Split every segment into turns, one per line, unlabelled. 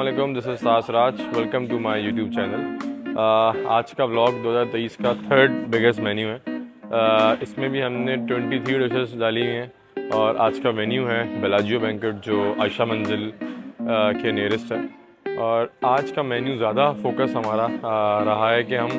अस्सलामुअलैकुम, this is Sasraj. Welcome to my YouTube channel. आज का व्लॉग 2023 का थर्ड बिगेस्ट मेन्यू है। इसमें भी हमने 23 डिशेस डाली हुई हैं और आज का मेन्यू है बेलाजियो बैंकेट जो आयशा मंजिल के नियरेस्ट है। और आज का मेन्यू ज़्यादा फोकस हमारा रहा है कि हम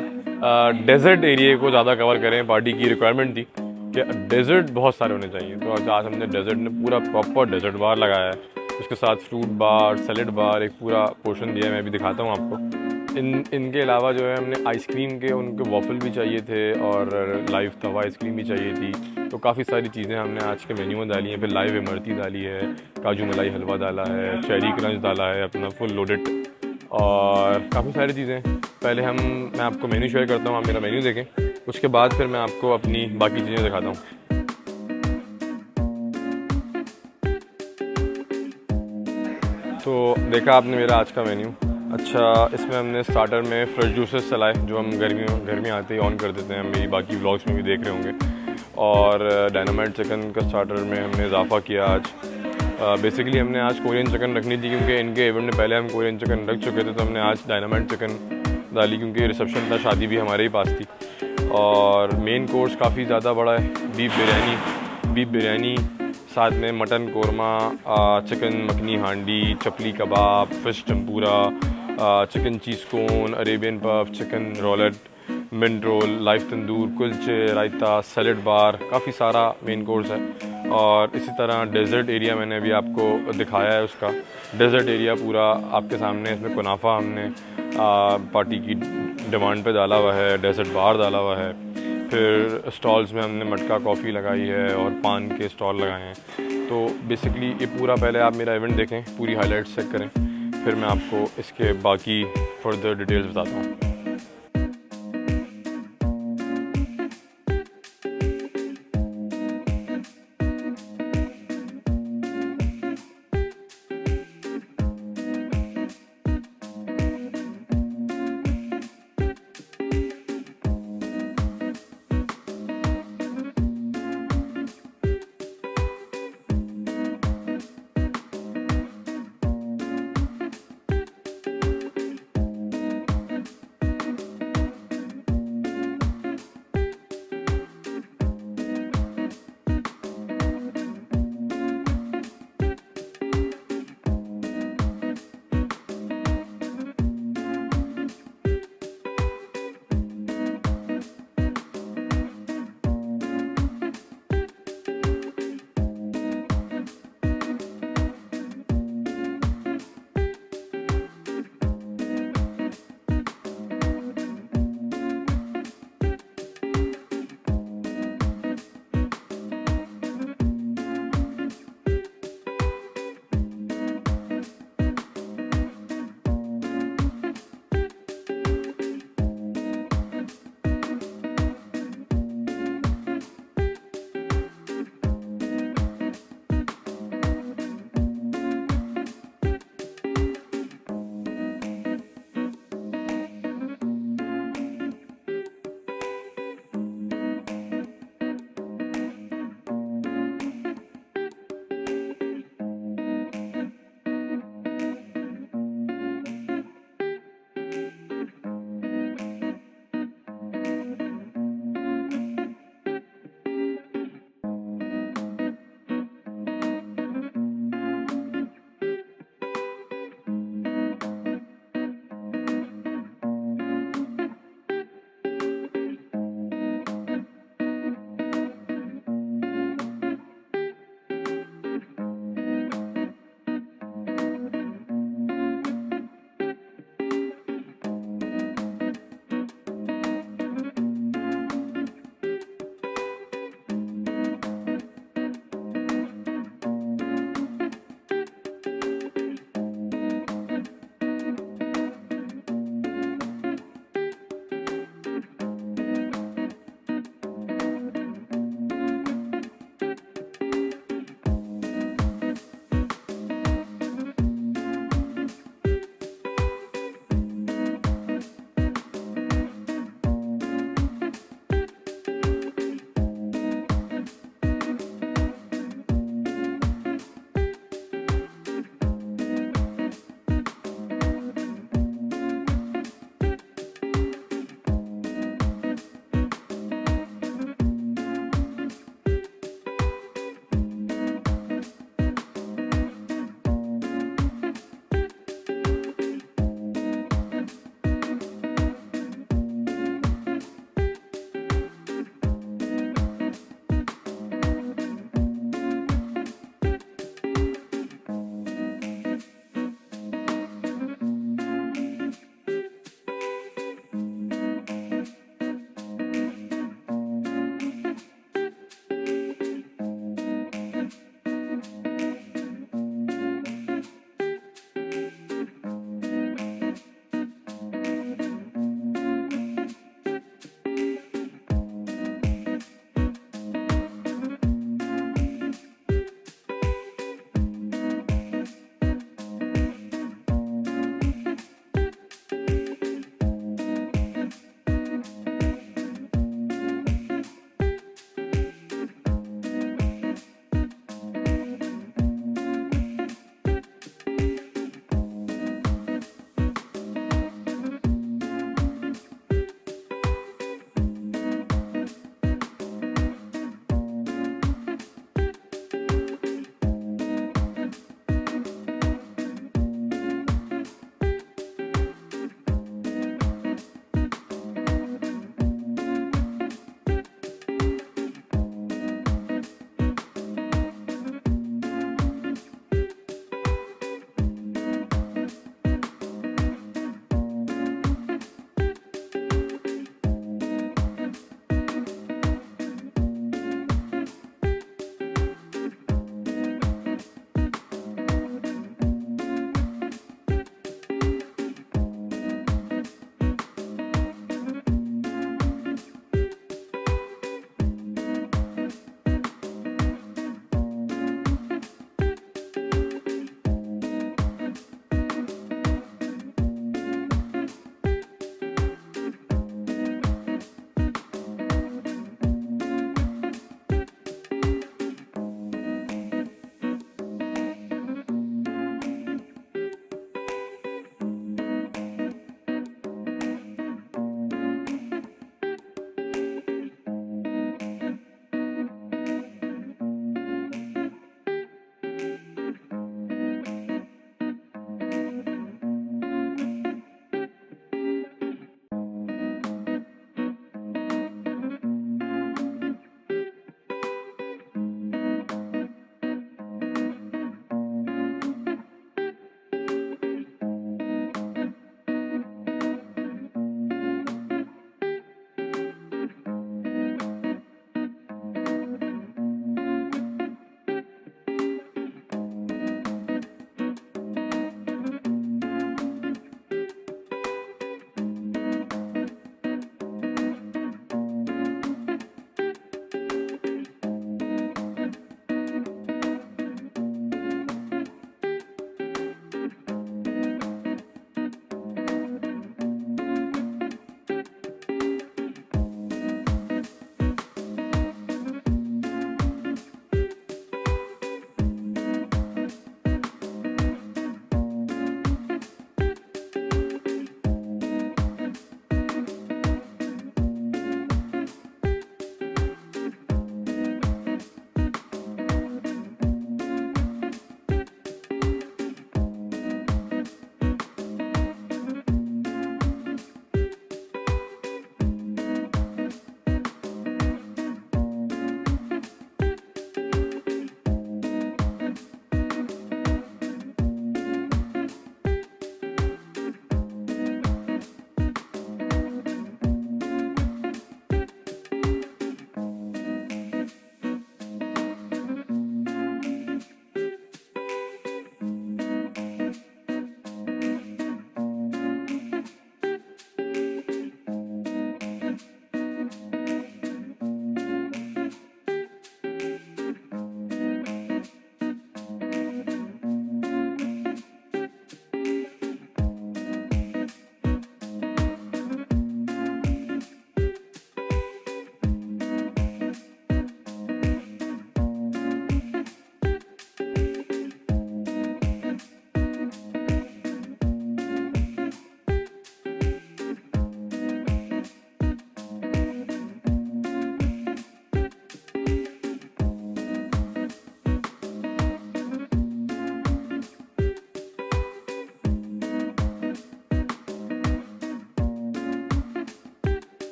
डेज़र्ट एरिया को ज़्यादा कवर करें। पार्टी की रिक्वायरमेंट थी कि डेज़र्ट बहुत सारे होने चाहिए, तो आज हमने डेज़र्ट में पूरा प्रॉपर डेज़र्ट बार लगाया है। उसके साथ फ्रूट बार, सैलेड बार, एक पूरा पोर्शन दिया है। मैं भी दिखाता हूँ आपको। इनके अलावा जो है हमने आइसक्रीम के उनके वॉफल भी चाहिए थे और लाइव तवा आइसक्रीम भी चाहिए थी। तो काफ़ी सारी चीज़ें हमने आज के मेन्यू में डाली हैं। फिर लाइव इमरती डाली है, काजू मलाई हलवा डाला है, चेरी क्रंच डाला है, अपना फुल लोडेड और काफ़ी सारी चीज़ें। पहले मैं आपको मेन्यू शेयर करता हूँ, आप मेरा मेन्यू देखें। उसके बाद फिर मैं आपको अपनी बाकी चीज़ें दिखाता हूँ। तो देखा आपने मेरा आज का मेन्यू। अच्छा, इसमें हमने स्टार्टर में फ्रेश जूसेस चलाए जो हम गर्मी आते ही ऑन कर देते हैं, मेरी बाकी व्लॉग्स में भी देख रहे होंगे। और डायनामाइट चिकन का स्टार्टर में हमने इजाफा किया आज। बेसिकली हमने आज कोरियन चिकन रखनी थी क्योंकि इनके इवेंट में पहले हम कोरियन चिकन रख चुके थे, तो हमने आज डायनामाइट चिकन डाली क्योंकि रिसेप्शन था, शादी भी हमारे ही पास थी। और मेन कोर्स काफ़ी ज़्यादा बड़ा है। बीफ बिरयानी, साथ में mutton korma, chicken makhani handi, chapli kebab, fish tempura, chicken cheese cone, Arabian puff, chicken roulade, mint roll, live tandoor, kulche, raita, salad bar, काफ़ी सारा मेन कोर्स है। और इसी तरह डेज़र्ट एरिया मैंने अभी आपको दिखाया है, उसका डेज़र्ट एरिया पूरा आपके सामने। इसमें कुनाफा हमने पार्टी की डिमांड पे डाला हुआ है, डेज़र्ट बार डाला हुआ है। फिर स्टॉल्स में हमने मटका कॉफ़ी लगाई है और पान के स्टॉल लगाए हैं। तो बेसिकली ये पूरा, पहले आप मेरा इवेंट देखें, पूरी हाइलाइट्स चेक करें, फिर मैं आपको इसके बाकी फर्दर डिटेल्स बताता हूँ।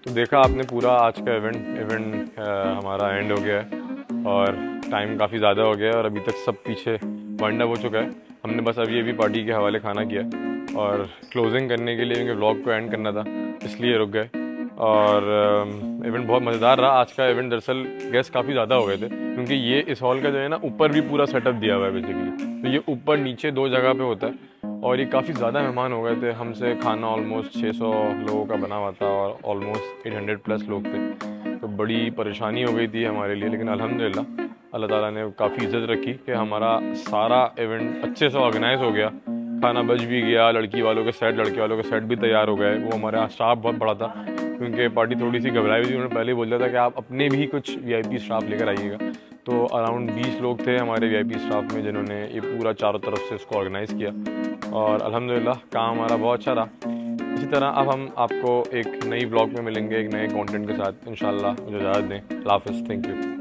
तो देखा आपने पूरा आज का इवेंट हमारा एंड हो गया है और टाइम काफ़ी ज़्यादा हो गया है और अभी तक सब पीछे वाइंड अप हो चुका है। हमने बस अभी पार्टी के हवाले खाना किया और क्लोजिंग करने के लिए क्योंकि व्लॉग को एंड करना था इसलिए रुक गए। और इवेंट बहुत मज़ेदार रहा आज का इवेंट। दरअसल गेस्ट काफ़ी ज़्यादा हो गए थे क्योंकि ये इस हॉल का जो है ना ऊपर भी पूरा सेटअप दिया हुआ है बेसिकली, तो ये ऊपर नीचे 2 जगह पे होता है और ये काफ़ी ज़्यादा मेहमान हो गए थे। हमसे खाना ऑलमोस्ट 600 लोगों का बना हुआ था और ऑलमोस्ट 800 प्लस लोग थे, तो बड़ी परेशानी हो गई थी हमारे लिए। लेकिन अल्हम्दुलिल्लाह अल्लाह ताला ने काफ़ी इज़्ज़त रखी कि हमारा सारा इवेंट अच्छे से ऑर्गेनाइज हो गया, खाना बच भी गया, लड़के वालों के सेट भी तैयार हो गए। वो हमारे यहाँ स्टाफ बहुत बड़ा था क्योंकि पार्टी थोड़ी सी घबराई हुई थी, उन्होंने पहले ही बोल दिया था कि आप अपने भी कुछ VIP स्टाफ लेकर आइएगा। तो अराउंड 20 लोग थे हमारे VIP स्टाफ में जिन्होंने ये पूरा चारों तरफ से इसको ऑर्गेनाइज़ किया और अल्हम्दुलिल्लाह काम हमारा बहुत अच्छा रहा। इसी तरह अब हम आपको एक नई ब्लॉग में मिलेंगे एक नए कंटेंट के साथ इंशाल्लाह। मुझे इजाज़त दें। अल्लाह हाफ़िज़। Thank you.